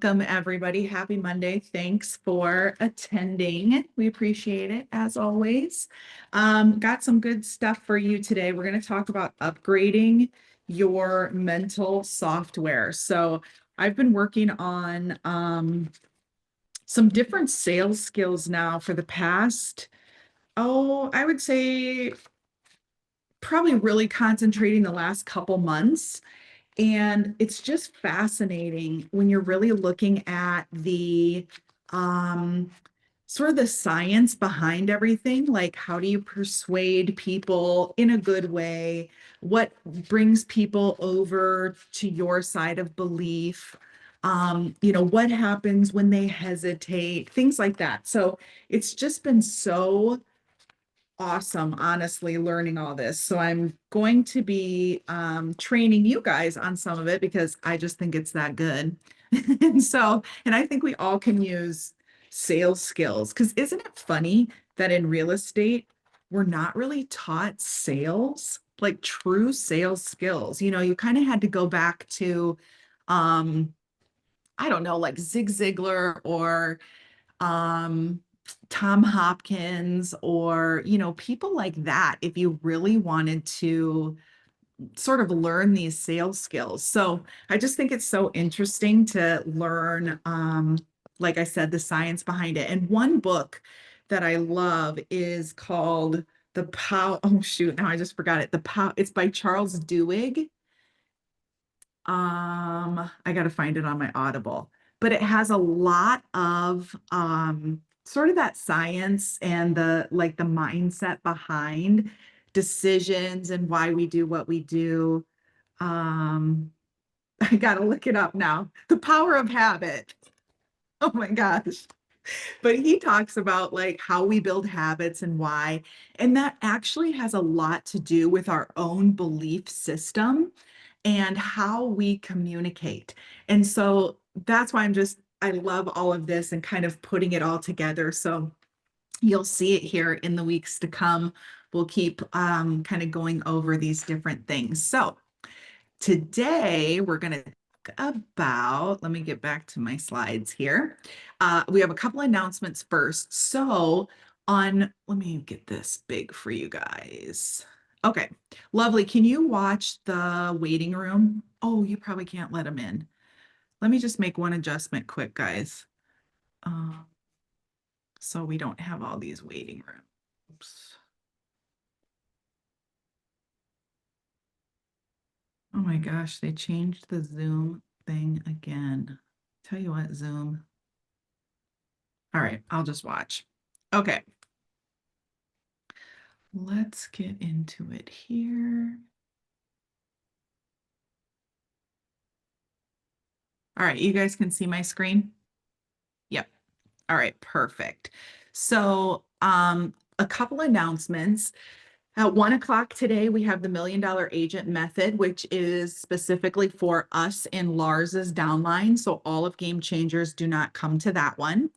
Welcome, everybody. Happy Monday. Thanks for attending. We appreciate it as always. Got some good stuff for you today. We're going to talk about upgrading your mental software. So I've been working on some different sales skills now for the past, I would say probably really concentrating the last couple months. And it's just fascinating when you're really looking at the um, sort of the science behind everything. Like, how do you persuade people in a good way? What brings people over to your side of belief? What happens when they hesitate? Things like that. So it's just been so awesome, honestly, learning all this. So I'm going to be training you guys on some of it because I just think it's that good. And I think we all can use sales skills because isn't it funny that in real estate, we're not really taught sales, like true sales skills. You kind of had to go back to, um, I don't know, like Zig Ziglar or um, Tom Hopkins or, people like that, if you really wanted to sort of learn these sales skills. So I just think it's so interesting to learn, like I said, the science behind it. And one book that I love is called The Power. Oh, shoot. Now I just forgot it. It's by Charles Duhigg. I got to find it on my Audible, but it has a lot of sort of that science and the mindset behind decisions and why we do what we do. Um, I got to look it up now. The Power of Habit. Oh my gosh. But he talks about like how we build habits and why. And that actually has a lot to do with our own belief system and how we communicate. And so that's why I love all of this and kind of putting it all together. So you'll see it here in the weeks to come. We'll keep kind of going over these different things. So today we're going to talk about, let me get back to my slides here. We have a couple announcements first. So let me get this big for you guys. Okay, lovely. Can you watch the waiting room? Oh, you probably can't let them in. Let me just make one adjustment quick, guys. So we don't have all these waiting rooms. Oops. Oh my gosh, they changed the Zoom thing again. Tell you what, Zoom. All right, I'll just watch. Okay. Let's get into it here. All right, you guys can see my screen? Yep. All right, perfect. So, a couple announcements. At 1 o'clock today, we have the $1 Million Agent Method, which is specifically for us in Lars's downline. So all of Game Changers do not come to that one.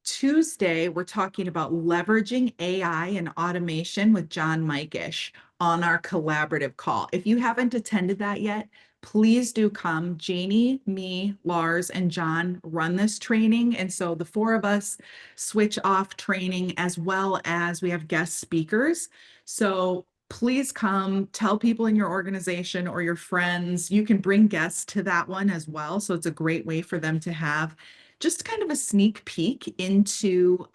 Tuesday, we're talking about leveraging AI and automation with John Mikish on our collaborative call. If you haven't attended that yet, please do come. Janie, me, Lars, and John run this training. And so the four of us switch off training as well as we have guest speakers. So please come, tell people in your organization or your friends. You can bring guests to that one as well. So it's a great way for them to have just kind of a sneak peek into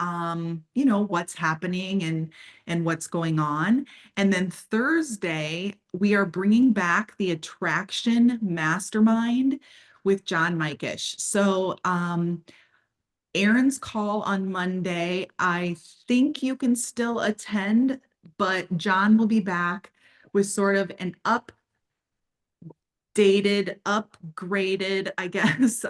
what's happening and what's going on. And then Thursday we are bringing back the attraction mastermind with John Mikish. So Aaron's call on Monday, I think you can still attend, but John will be back with sort of an upgraded, I guess,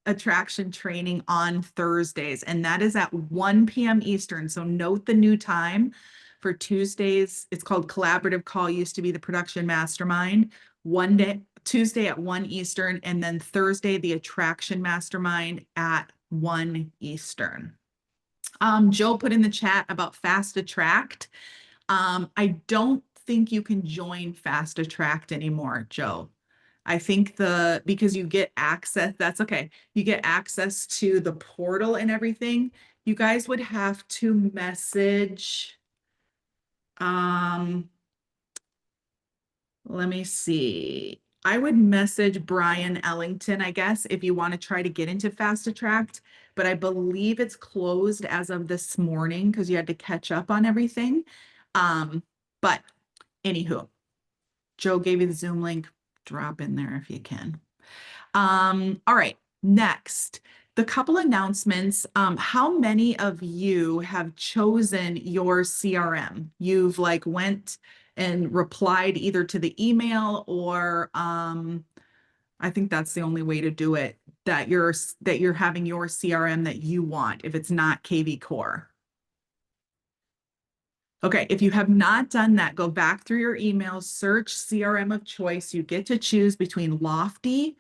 attraction training on Thursdays, and that is at 1 p.m. Eastern. So note the new time for Tuesdays. It's called Collaborative Call, used to be the Production Mastermind. Tuesday at 1 Eastern, and then Thursday, the Attraction Mastermind at 1 Eastern. Joe put in the chat about Fast Attract. I don't think you can join Fast Attract anymore, Joe. I think because you get access, that's okay. You get access to the portal and everything. You guys would have to message, um, let me see. I would message Brian Ellington, I guess, if you want to try to get into Fast Attract, but I believe it's closed as of this morning because you had to catch up on everything. But anywho, Joe gave you the Zoom link. Drop in there if you can. All right, next, the couple announcements. How many of you have chosen your CRM? You've like went and replied either to the email or I think that's the only way to do it, that you're having your CRM that you want if it's not KV Core. Okay, if you have not done that, go back through your emails, search CRM of choice. You get to choose between Lofty,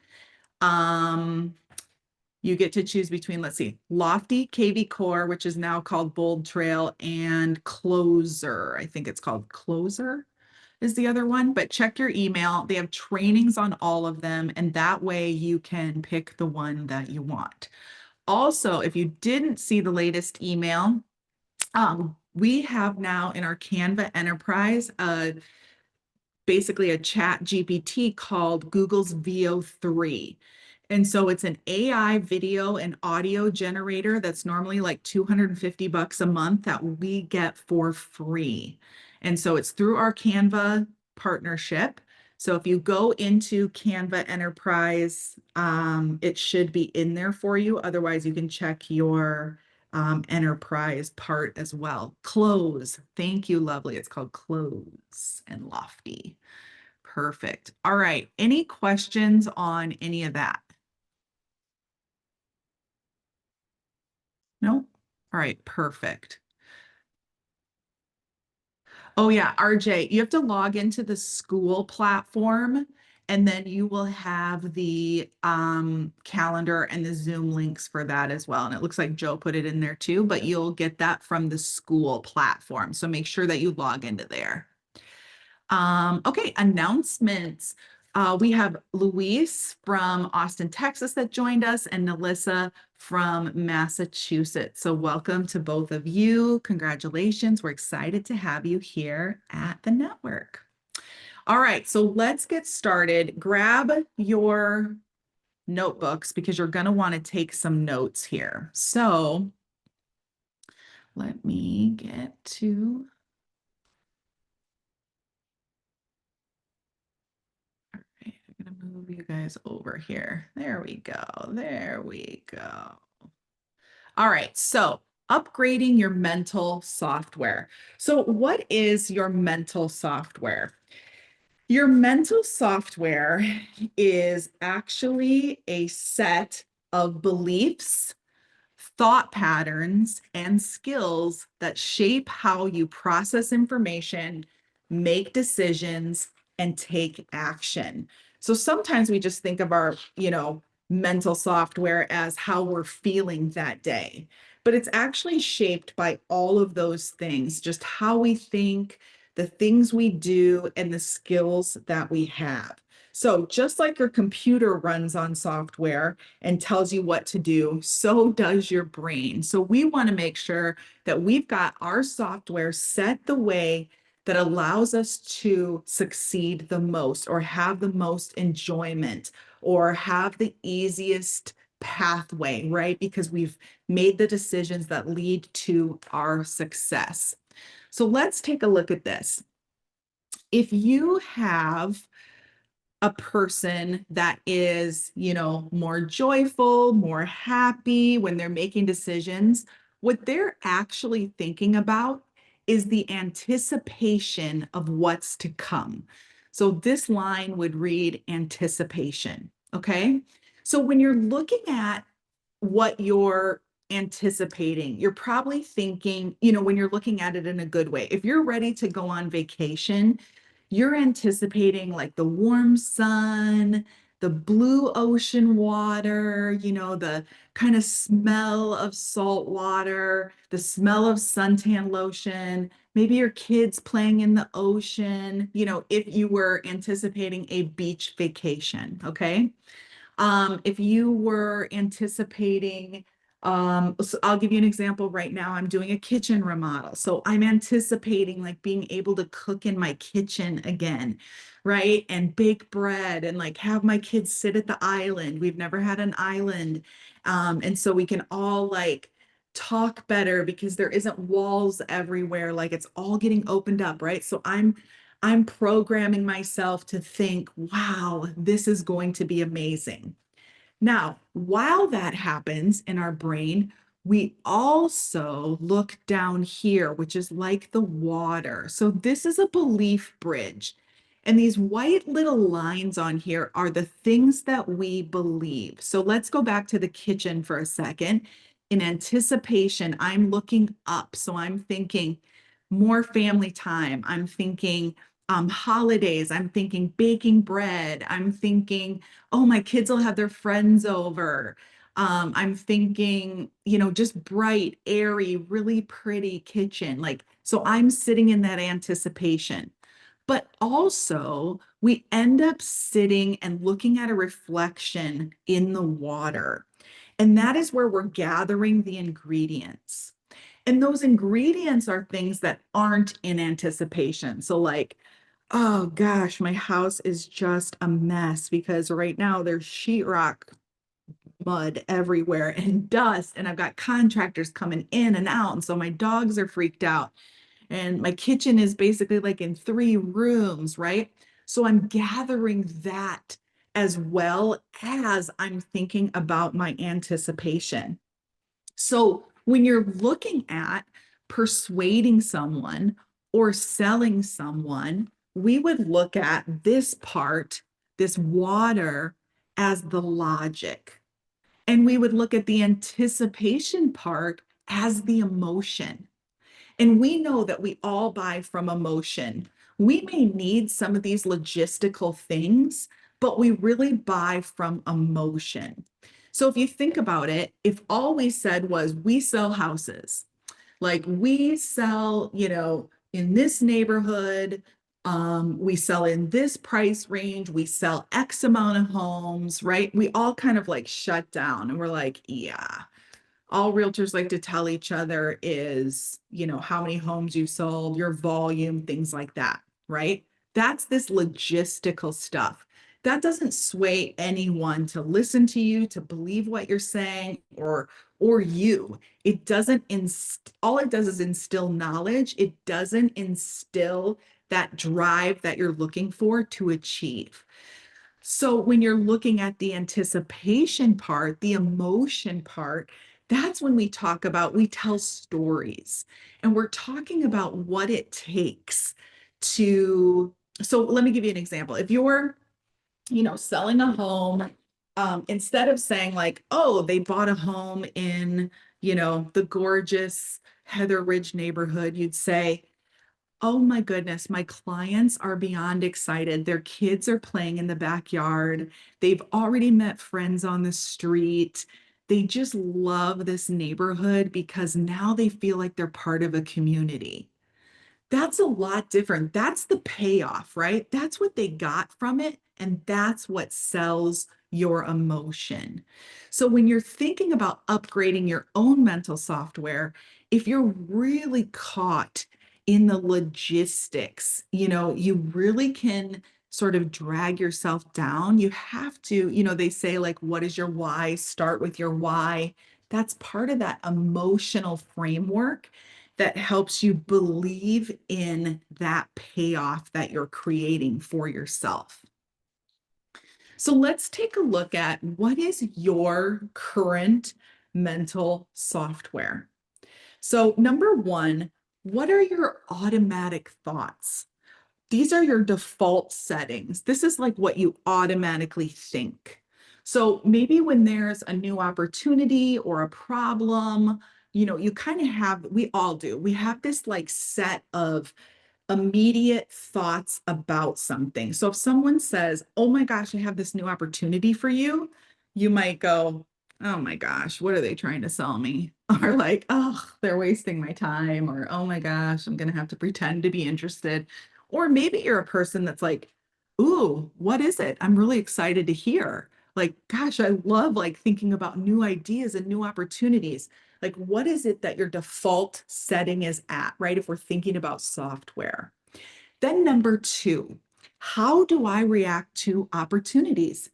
you get to choose between, let's see, Lofty, KV Core, which is now called Bold Trail, and Closer. I think it's called Closer is the other one, but check your email. They have trainings on all of them, and that way you can pick the one that you want. Also, if you didn't see the latest email, we have now in our Canva Enterprise basically a chat GPT called Google's VO3. And so it's an AI video and audio generator that's normally like $250 a month that we get for free. And so it's through our Canva partnership. So if you go into Canva Enterprise, it should be in there for you. Otherwise, you can check your enterprise part as well. Close. Thank you, lovely. It's called Close and Lofty. Perfect. All right. Any questions on any of that? No? All right. Perfect. Oh yeah, RJ, you have to log into the school platform and then you will have the calendar and the Zoom links for that as well. And it looks like Joe put it in there too, but you'll get that from the school platform. So make sure that you log into there. Okay, announcements. We have Luis from Austin, Texas that joined us and Melissa from Massachusetts. So welcome to both of you. Congratulations. We're excited to have you here at the network. All right, so let's get started. Grab your notebooks because you're going to want to take some notes here. So let me get to... I'm gonna move you guys over here. There we go. There we go. All right, so upgrading your mental software. So what is your mental software? Your mental software is actually a set of beliefs, thought patterns, and skills that shape how you process information, make decisions, and take action. So sometimes we just think of our, mental software as how we're feeling that day, but it's actually shaped by all of those things, just how we think, the things we do, and the skills that we have. So just like your computer runs on software and tells you what to do, so does your brain. So we want to make sure that we've got our software set the way that allows us to succeed the most or have the most enjoyment or have the easiest pathway, right? Because we've made the decisions that lead to our success. So let's take a look at this. If you have a person that is, more joyful, more happy when they're making decisions, what they're actually thinking about is the anticipation of what's to come. So this line would read anticipation, okay? So when you're looking at what you're anticipating, you're probably thinking, when you're looking at it in a good way, if you're ready to go on vacation, you're anticipating like the warm sun, the blue ocean water, the kind of smell of salt water, the smell of suntan lotion, maybe your kids playing in the ocean, if you were anticipating a beach vacation, okay? If you were anticipating, so I'll give you an example right now. I'm doing a kitchen remodel. So I'm anticipating like being able to cook in my kitchen again, right? And bake bread and like have my kids sit at the island. We've never had an island. And so we can all like talk better because there isn't walls everywhere. Like it's all getting opened up, right? So I'm programming myself to think, wow, this is going to be amazing. Now, while that happens in our brain, we also look down here, which is like the water. So this is a belief bridge. And these white little lines on here are the things that we believe. So let's go back to the kitchen for a second. In anticipation, I'm looking up. So I'm thinking more family time. I'm thinking holidays. I'm thinking baking bread. I'm thinking, oh, my kids will have their friends over. I'm thinking, just bright, airy, really pretty kitchen. Like, so I'm sitting in that anticipation. But also, we end up sitting and looking at a reflection in the water. And that is where we're gathering the ingredients. And those ingredients are things that aren't in anticipation. So, like, oh gosh, my house is just a mess because right now there's sheetrock mud everywhere and dust, and I've got contractors coming in and out. And so my dogs are freaked out. And my kitchen is basically like in 3 rooms, right? So I'm gathering that as well as I'm thinking about my anticipation. So when you're looking at persuading someone or selling someone, we would look at this part, this water, as the logic. And we would look at the anticipation part as the emotion. And we know that we all buy from emotion. We may need some of these logistical things, but we really buy from emotion. So if you think about it, if all we said was we sell houses, like we sell, in this neighborhood, we sell in this price range, we sell X amount of homes, right? We all kind of like shut down and we're like, yeah, all realtors like to tell each other is, how many homes you sold, your volume, things like that, right? That's this logistical stuff. That doesn't sway anyone to listen to you, to believe what you're saying, or you. It doesn't all it does is instill knowledge. It doesn't instill that drive that you're looking for to achieve. So when you're looking at the anticipation part, the emotion part, that's when we tell stories and we're talking about what it takes to. So let me give you an example. If you're, selling a home, instead of saying like, oh, they bought a home in, the gorgeous Heather Ridge neighborhood, you'd say, oh my goodness, my clients are beyond excited. Their kids are playing in the backyard. They've already met friends on the street. They just love this neighborhood because now they feel like they're part of a community. That's a lot different. That's the payoff, right? That's what they got from it. And that's what sells your emotion. So when you're thinking about upgrading your own mental software, if you're really caught in the logistics, you really can sort of drag yourself down. You have to, they say like, what is your why? Start with your why. That's part of that emotional framework that helps you believe in that payoff that you're creating for yourself. So let's take a look at what is your current mental software. So number one, what are your automatic thoughts? These are your default settings. This is like what you automatically think. So maybe when there's a new opportunity or a problem, you kind of have, we all do, we have this like set of immediate thoughts about something. So if someone says, oh my gosh, I have this new opportunity for you, you might go, oh my gosh, what are they trying to sell me? Or like, oh, they're wasting my time, or oh my gosh, I'm gonna have to pretend to be interested. Or maybe you're a person that's like, ooh, what is it? I'm really excited to hear. Like, gosh, I love like thinking about new ideas and new opportunities. Like, what is it that your default setting is at, right? If we're thinking about software. Then number two, how do I react to opportunities?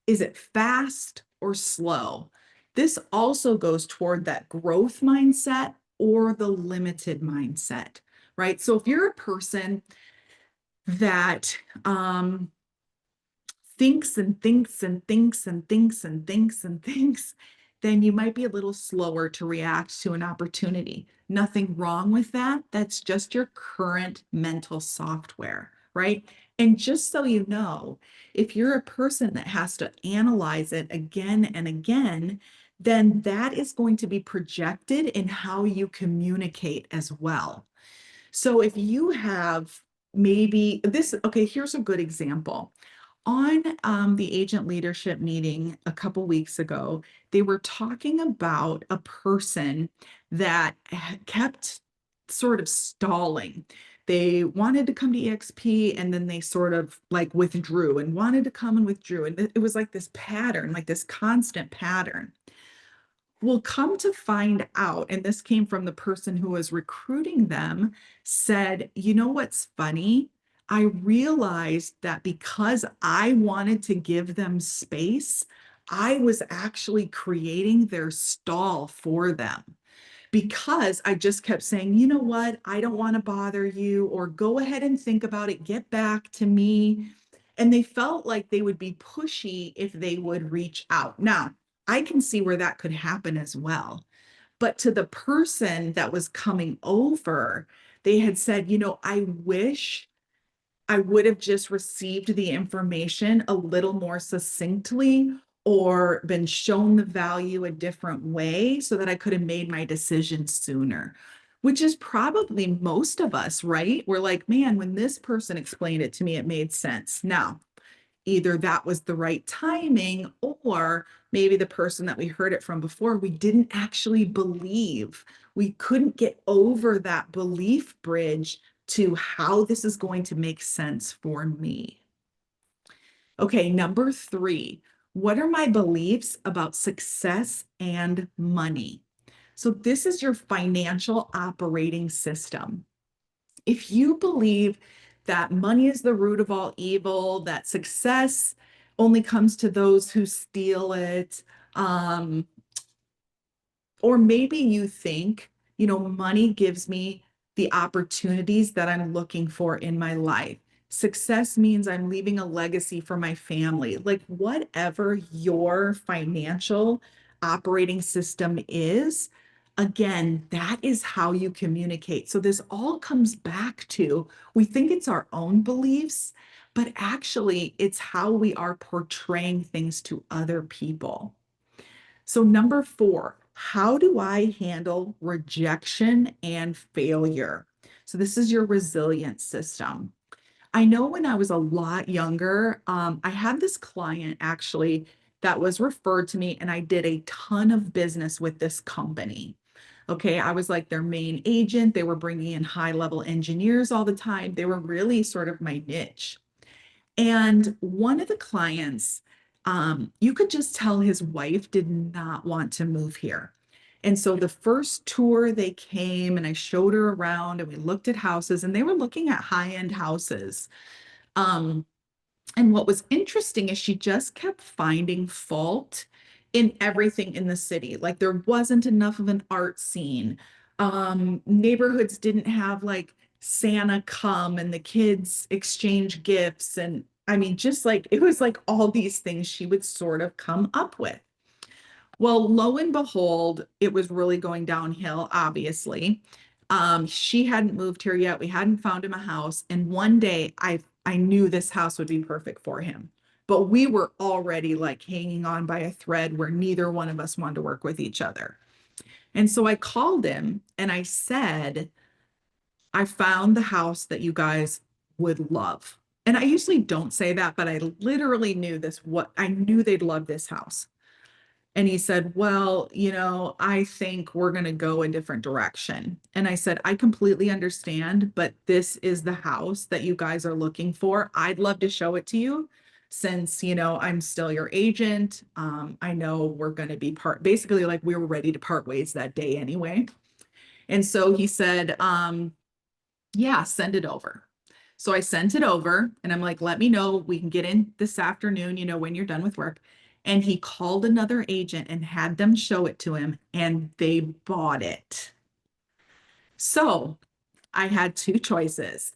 Is it fast or slow? This also goes toward that growth mindset or the limited mindset, right? So if you're a person that thinks and thinks and thinks and thinks and thinks and thinks, then you might be a little slower to react to an opportunity. Nothing wrong with that. That's just your current mental software, right? And just so you know, if you're a person that has to analyze it again and again, then that is going to be projected in how you communicate as well. So if you have maybe this, okay, here's a good example. On the agent leadership meeting a couple weeks ago, they were talking about a person that kept sort of stalling. They wanted to come to EXP and then they sort of like withdrew and wanted to come and withdrew. And it was like this pattern, like this constant pattern. Well, come to find out, and this came from the person who was recruiting them, said, you know what's funny? I realized that because I wanted to give them space, I was actually creating their stall for them because I just kept saying, you know what? I don't want to bother you, or go ahead and think about it, get back to me. And they felt like they would be pushy if they would reach out. Now, I can see where that could happen as well. But to the person that was coming over, they had said, you know, I wish I would have just received the information a little more succinctly or been shown the value a different way so that I could have made my decision sooner, which is probably most of us, right? We're like, man, when this person explained it to me, it made sense. Now, either that was the right timing or maybe the person that we heard it from before, we didn't actually believe. We couldn't get over that belief bridge to how this is going to make sense for me. Okay, number three, what are my beliefs about success and money? So, this is your financial operating system. If you believe that money is the root of all evil, that success only comes to those who steal it, um, or maybe you think, you know, money gives me the opportunities that I'm looking for in my life. Success means I'm leaving a legacy for my family. Like, whatever your financial operating system is, again, that is how you communicate. So, this all comes back to we think it's our own beliefs, but actually, it's how we are portraying things to other people. So, number four, how do I handle rejection and failure? So, this is your resilience system. I know when I was a lot younger, I had this client actually that was referred to me, and I did a ton of business with this company. Okay, I was like their main agent. They were bringing in high level engineers all the time. They were really sort of my niche. And one of the clients, you could just tell his wife did not want to move here. And so the first tour they came and I showed her around and we looked at houses and they were looking at high-end houses. Um, and what was interesting is she just kept finding fault in everything in the city. Like there wasn't enough of an art scene. Neighborhoods didn't have like Santa come and the kids exchange gifts. And I mean, just like it was like all these things she would sort of come up with. Well, lo and behold, it was really going downhill, obviously. She hadn't moved here yet. We hadn't found him a house. And one day I knew this house would be perfect for him. But we were already like hanging on by a thread where neither one of us wanted to work with each other. And so I called him and I said, I found the house that you guys would love. And I usually don't say that, but I literally knew this, what I knew they'd love this house. And he said, well, I think we're going to go a different direction. And I said, I completely understand, but this is the house that you guys are looking for. I'd love to show it to you since, I'm still your agent. I know we're going to be basically like we were ready to part ways that day anyway. And so he said, yeah, send it over. So I sent it over and I'm like, let me know. We can get in this afternoon, when you're done with work. And he called another agent and had them show it to him and they bought it. So I had two choices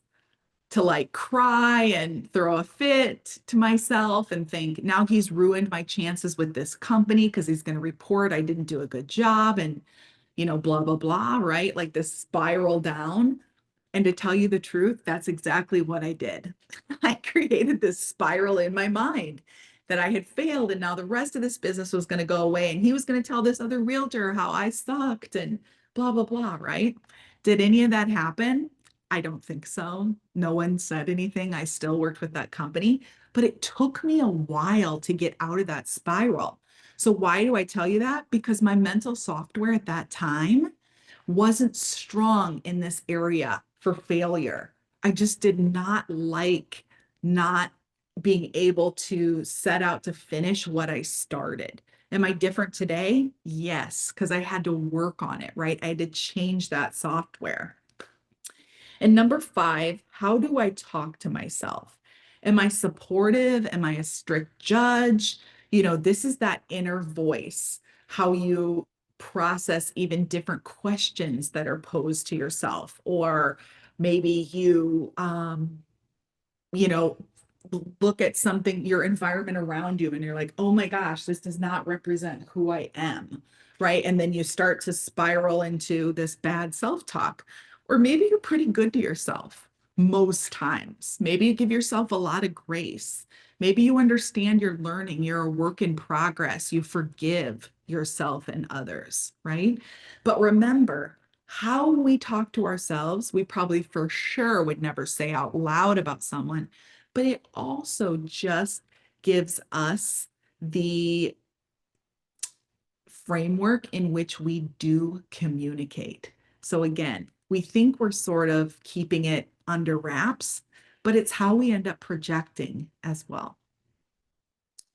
to like cry and throw a fit to myself and think now he's ruined my chances with this company because he's going to report I didn't do a good job and, blah, blah, blah, right? Like this spiral down. And to tell you the truth, that's exactly what I did. I created this spiral in my mind that I had failed and now the rest of this business was going to go away and he was going to tell this other realtor how I sucked and blah, blah, blah, right? Did any of that happen? I don't think so. No one said anything. I still worked with that company, but it took me a while to get out of that spiral. So why do I tell you that? Because my mental software at that time wasn't strong in this area for failure. I just did not like not being able to set out to finish what I started. Am I different today? Yes, because I had to work on it, right? I had to change that software. And number 5, how do I talk to myself? Am I supportive? Am I a strict judge? This is that inner voice, how you process even different questions that are posed to yourself, or maybe you know, look at something, your environment around you, and you're like, oh my gosh, this does not represent who I am, right? And then you start to spiral into this bad self-talk. Or maybe you're pretty good to yourself most times. Maybe you give yourself a lot of grace. Maybe you understand you're learning, you're a work in progress, you forgive yourself and others, right? But remember, how we talk to ourselves, we probably for sure would never say out loud about someone, but it also just gives us the framework in which we do communicate. So again, we think we're sort of keeping it under wraps, but it's how we end up projecting as well.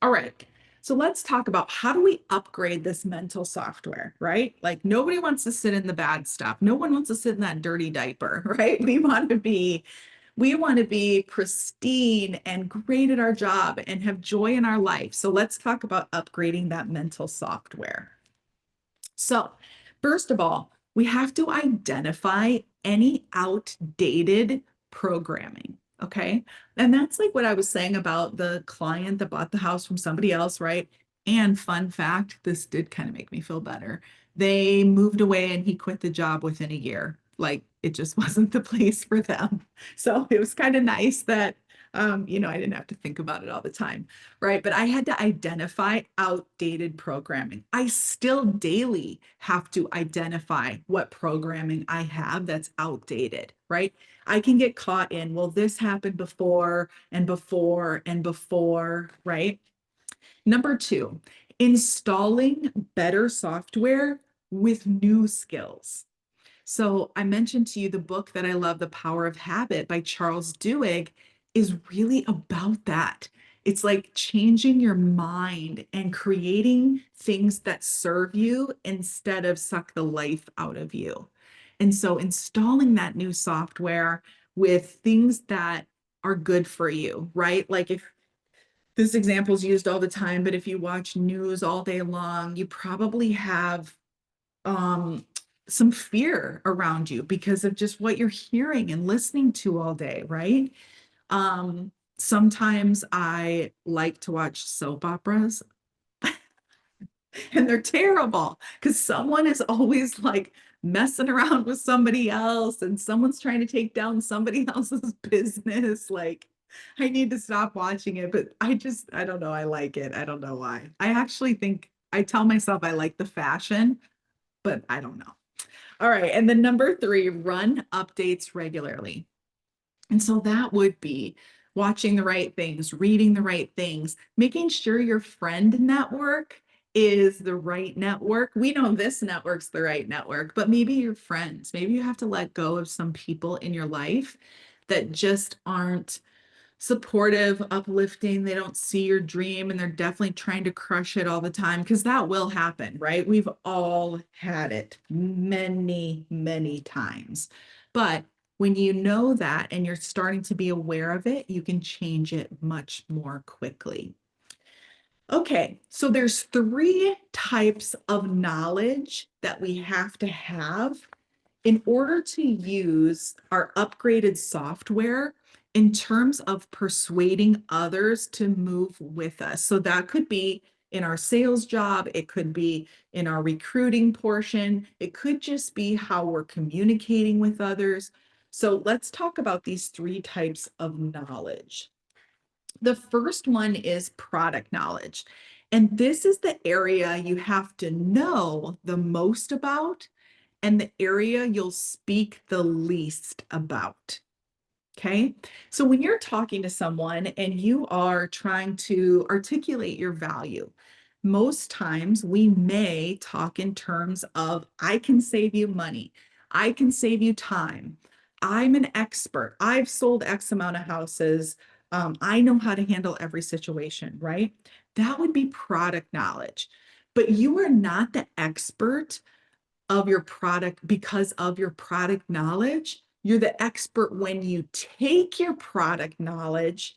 All right. So let's talk about how do we upgrade this mental software, right? Like nobody wants to sit in the bad stuff. No one wants to sit in that dirty diaper, right? We want to be pristine and great at our job and have joy in our life. So let's talk about upgrading that mental software. So, first of all, we have to identify any outdated programming. Okay. And that's like what I was saying about the client that bought the house from somebody else, right? And fun fact, this did kind of make me feel better. They moved away and he quit the job within a year. Like it just wasn't the place for them. So it was kind of nice that, I didn't have to think about it all the time, right? But I had to identify outdated programming. I still daily have to identify what programming I have that's outdated, right? I can get caught in, well, this happened before and before and before, right? Number 2, installing better software with new skills. So I mentioned to you the book that I love, The Power of Habit by Charles Duhigg, is really about that. It's like changing your mind and creating things that serve you instead of suck the life out of you. And so installing that new software with things that are good for you, right? Like if this example is used all the time, but if you watch news all day long, you probably have um, some fear around you because of just what you're hearing and listening to all day, right? Sometimes I like to watch soap operas and they're terrible because someone is always like messing around with somebody else and someone's trying to take down somebody else's business. Like, I need to stop watching it, but I don't know. I like it. I don't know why. I actually think I tell myself I like the fashion, but I don't know. All right. And then number 3, run updates regularly. And so that would be watching the right things, reading the right things, making sure your friend network is the right network. We know this network's the right network, but maybe your friends, maybe you have to let go of some people in your life that just aren't supportive, uplifting. They don't see your dream and they're definitely trying to crush it all the time because that will happen, right? We've all had it many, many times. But when you know that and you're starting to be aware of it, you can change it much more quickly. Okay, so there's three types of knowledge that we have to have in order to use our upgraded software in terms of persuading others to move with us. So that could be in our sales job, it could be in our recruiting portion, it could just be how we're communicating with others. So let's talk about these three types of knowledge. The first one is product knowledge. And this is the area you have to know the most about and the area you'll speak the least about. Okay. So when you're talking to someone and you are trying to articulate your value, most times we may talk in terms of, I can save you money. I can save you time. I'm an expert. I've sold X amount of houses. I know how to handle every situation, right? That would be product knowledge. But you are not the expert of your product because of your product knowledge. You're the expert when you take your product knowledge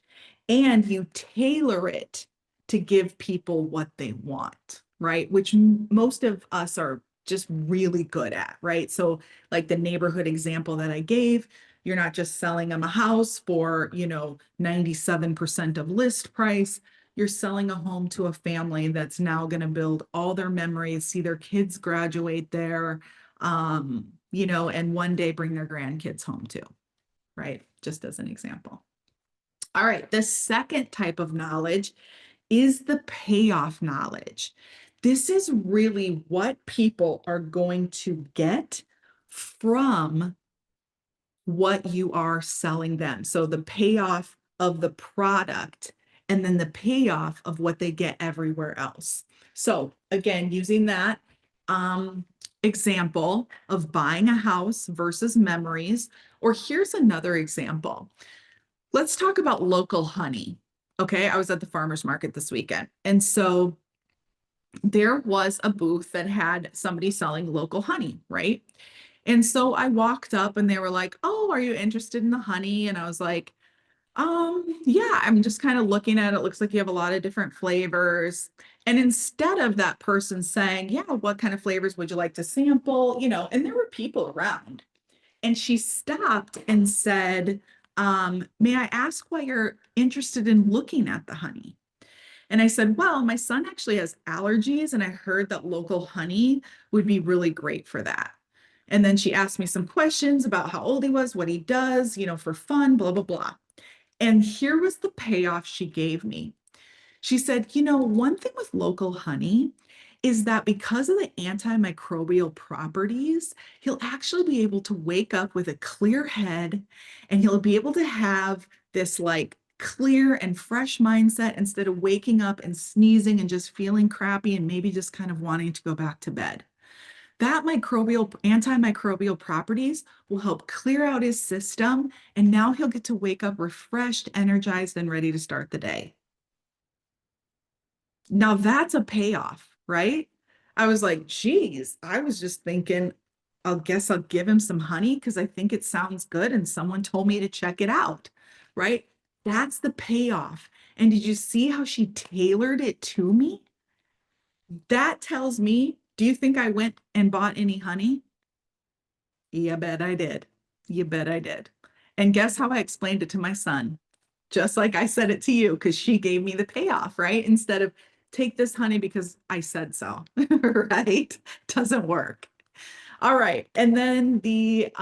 and you tailor it to give people what they want, right? Which most of us are just really good at, right? So, like the neighborhood example that I gave, you're not just selling them a house for, 97% of list price. You're selling a home to a family that's now going to build all their memories, see their kids graduate there, and one day bring their grandkids home too, right? Just as an example. All right, the second type of knowledge is the payoff knowledge. This is really what people are going to get from what you are selling them. So the payoff of the product and then the payoff of what they get everywhere else. So again, using that example of buying a house versus memories, or here's another example. Let's talk about local honey. Okay, I was at the farmer's market this weekend. And so there was a booth that had somebody selling local honey, right? And so I walked up and they were like, "Oh, are you interested in the honey?" And I was like, yeah, I'm just kind of looking at it. Looks like you have a lot of different flavors." And instead of that person saying, "Yeah, what kind of flavors would you like to sample?" And there were people around. And she stopped and said, "May I ask why you're interested in looking at the honey?" And I said, "Well, my son actually has allergies, and I heard that local honey would be really great for that." And then she asked me some questions about how old he was, what he does, for fun, blah, blah, blah. And here was the payoff she gave me. She said, one thing with local honey is that because of the antimicrobial properties, he'll actually be able to wake up with a clear head and he'll be able to have this like clear and fresh mindset instead of waking up and sneezing and just feeling crappy and maybe just kind of wanting to go back to bed. That antimicrobial properties will help clear out his system, and now he'll get to wake up refreshed, energized, and ready to start the day. Now that's a payoff, right? I was like, geez, I was just thinking, I guess I'll give him some honey because I think it sounds good and someone told me to check it out, right? That's the payoff. And did you see how she tailored it to me? That tells me, do you think I went and bought any honey? You bet I did. You bet I did. And guess how I explained it to my son? Just like I said it to you, because she gave me the payoff, right? Instead of take this honey because I said so, right? Doesn't work. All right. And then the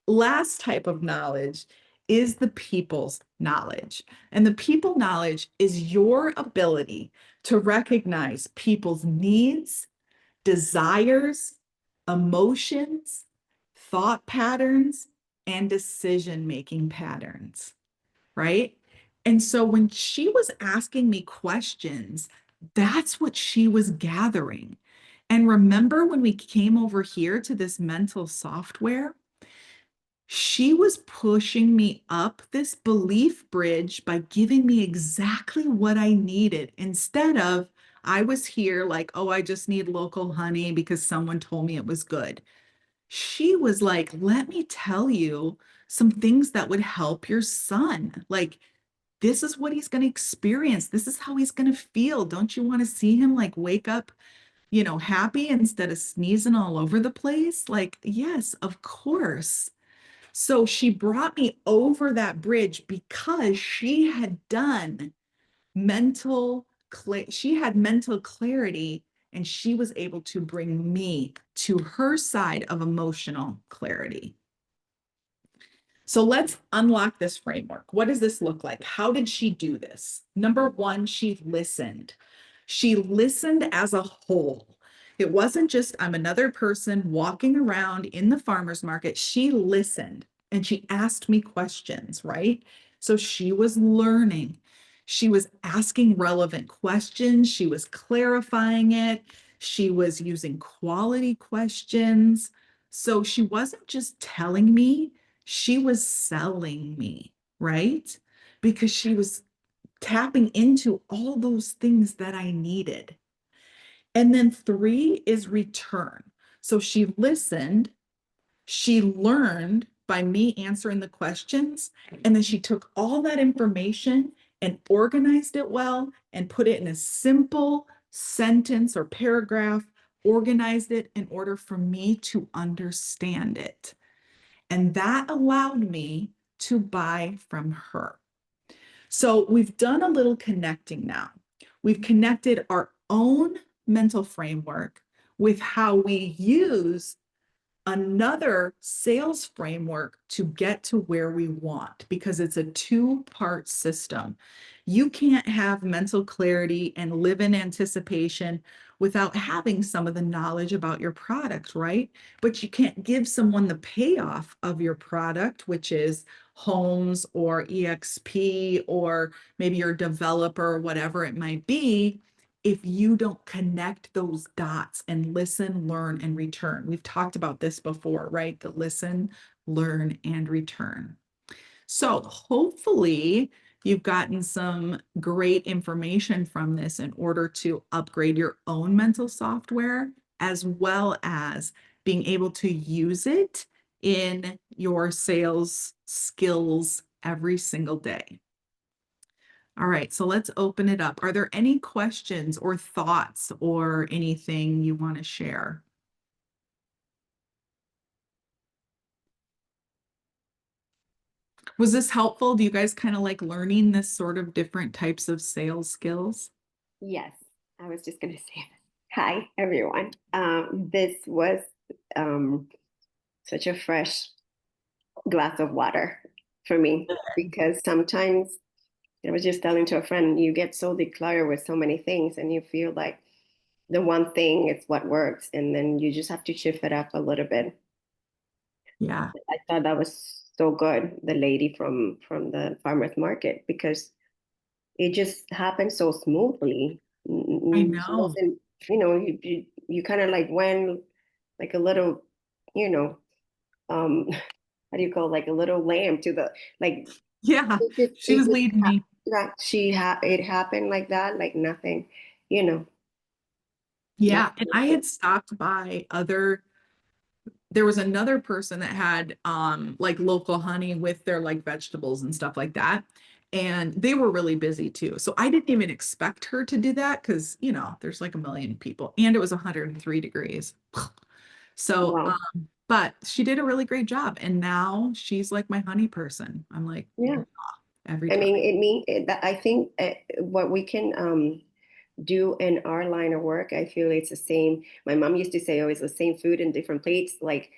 last type of knowledge is the people's knowledge. And the people knowledge is your ability to recognize people's needs, desires, emotions, thought patterns, and decision-making patterns, right? And so when she was asking me questions, That's what she was gathering. And remember when we came over here to this mental software, she was pushing me up this belief bridge by giving me exactly what I needed instead of I was here like, oh, I just need local honey because someone told me it was good. She was like, let me tell you some things that would help your son. Like, this is what he's going to experience. This is how he's going to feel. Don't you want to see him like wake up, happy instead of sneezing all over the place? Like, yes, of course. So she brought me over that bridge because she had mental clarity and she was able to bring me to her side of emotional clarity. So let's unlock this framework. What does this look like? How did she do this? Number one, she listened. She listened as a whole. It wasn't just, I'm another person walking around in the farmer's market. She listened and she asked me questions, right? So she was learning. She was asking relevant questions. She was clarifying it. She was using quality questions. So she wasn't just telling me, she was selling me, right? Because she was tapping into all those things that I needed. And then three is return. So she listened, she learned by me answering the questions, and then she took all that information and organized it well and put it in a simple sentence or paragraph, organized it in order for me to understand it. And that allowed me to buy from her. So we've done a little connecting now. We've connected our own mental framework with how we use another sales framework to get to where we want because it's a two-part system. You can't have mental clarity and live in anticipation without having some of the knowledge about your product, right? But you can't give someone the payoff of your product, which is homes or EXP, or maybe you're a developer or whatever it might be, if you don't connect those dots and listen, learn, and return. We've talked about this before, right? The listen, learn, and return. So hopefully you've gotten some great information from this in order to upgrade your own mental software, as well as being able to use it in your sales skills every single day. All right, so let's open it up. Are there any questions or thoughts or anything you want to share? Was this helpful? Do you guys kind of like learning this sort of different types of sales skills? Yes, I was just going to say, hi, everyone. This was um, such a fresh glass of water for me because sometimes I was just telling to a friend, you get so decluttered with so many things and you feel like the one thing is what works. And then you just have to shift it up a little bit. Yeah, I thought that was so good, the lady from the farmer's market, because it just happened so smoothly. I It know. wasn't, you kind of like went like a little, you know, how do you call it? Like a little lamb to the like Yeah, she it was just leading me. that it happened like that, like nothing, you know, Yeah, and nothing. I had stopped by there was another person that had like local honey with their like vegetables and stuff like that. And they were really busy too. So I didn't even expect her to do that because, there's like a million people and it was 103 degrees. So, Wow. but she did a really great job. And now she's like my honey person. I'm like, Yeah. every I time. mean, I think what we can do in our line of work, I feel it's the same. My mom used to say, "Oh, it's the same food in different plates." Like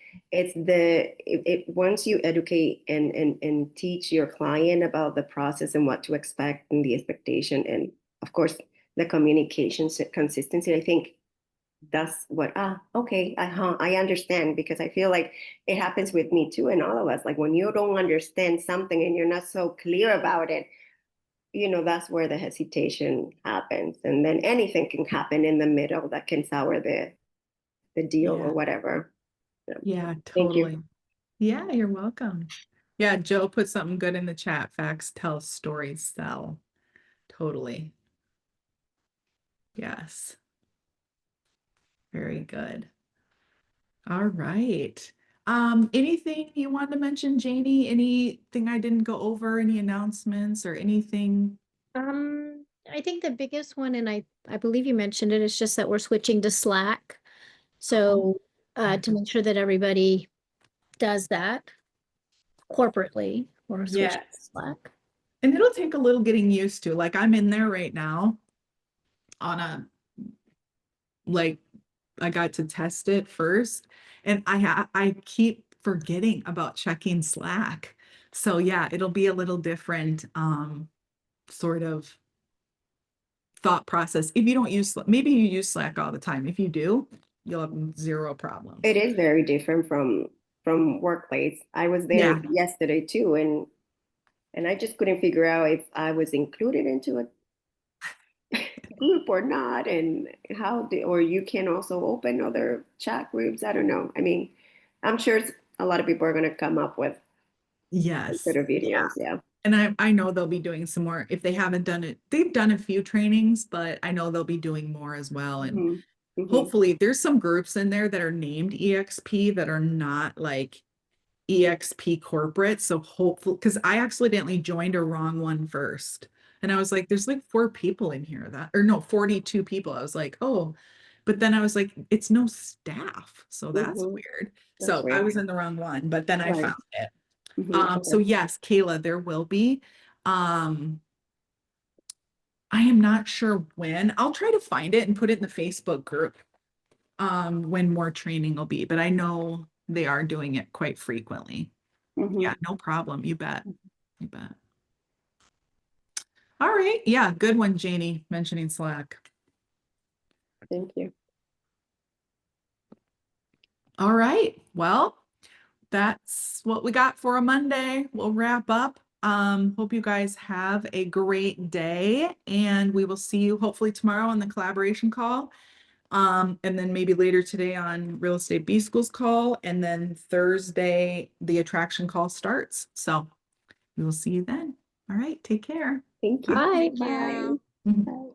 once you educate and teach your client about the process and what to expect and the expectation, and of course the communication consistency. I think that's what okay, I understand, because I feel like it happens with me too and all of us. Like when you don't understand something and you're not so clear about it, that's where the hesitation happens. And then anything can happen in the middle that can sour the deal Yeah. or whatever. So, Yeah, thank you. totally. Yeah, you're welcome. Yeah, Joe put something good in the chat. Facts tell, stories sell. Totally. Yes. Very good. All right. Anything you wanted to mention, Janie? Anything I didn't go over? Any announcements or anything? I think the biggest one, and I believe you mentioned it, is just that we're switching to Slack. So to make sure that everybody does that corporately, we're switching to Yes. Slack. And it'll take a little getting used to. Like I'm in there right now on a like I got to test it first and I keep forgetting about checking Slack. So yeah, it'll be a little different sort of thought process. If you don't use maybe you use Slack all the time. If you do, you'll have zero problems. It is very different from workplace. I was there Yeah. yesterday too, and I just couldn't figure out if I was included into a group or not, and or you can also open other chat groups. I don't know. I mean, I'm sure a lot of people are going to come up with Yes. sort of Yeah. videos. Yeah. And I know they'll be doing some more if they haven't done it. They've done a few trainings, but I know they'll be doing more as well. And Hmm. Hmm. hopefully there's some groups in there that are named EXP that are not like EXP corporate. So hopefully, because I accidentally joined a wrong one first. And I was like, there's like 4 people in here that, or no, 42 people. I was like, oh, but then I was like, it's no staff. So that's Hmm. weird. That's So I weird. was in the wrong one, but then I Right. found it. Hmm. So Okay. yes, Kayla, there will be. Um, I am not sure when. I'll try to find it and put it in the Facebook group when more training will be, but I know they are doing it quite frequently. Hmm. Yeah, no problem. You bet. You bet. All right. Yeah, good one, Janie, mentioning Slack. Thank you. All right. Well, that's what we got for a Monday. We'll wrap up. Hope you guys have a great day, and we will see you hopefully tomorrow on the collaboration call. And then maybe later today on Real Estate B School's call, and then Thursday the attraction call starts. So we will see you then. All right, take care. Thank you. Bye. Bye. Mhm. Bye.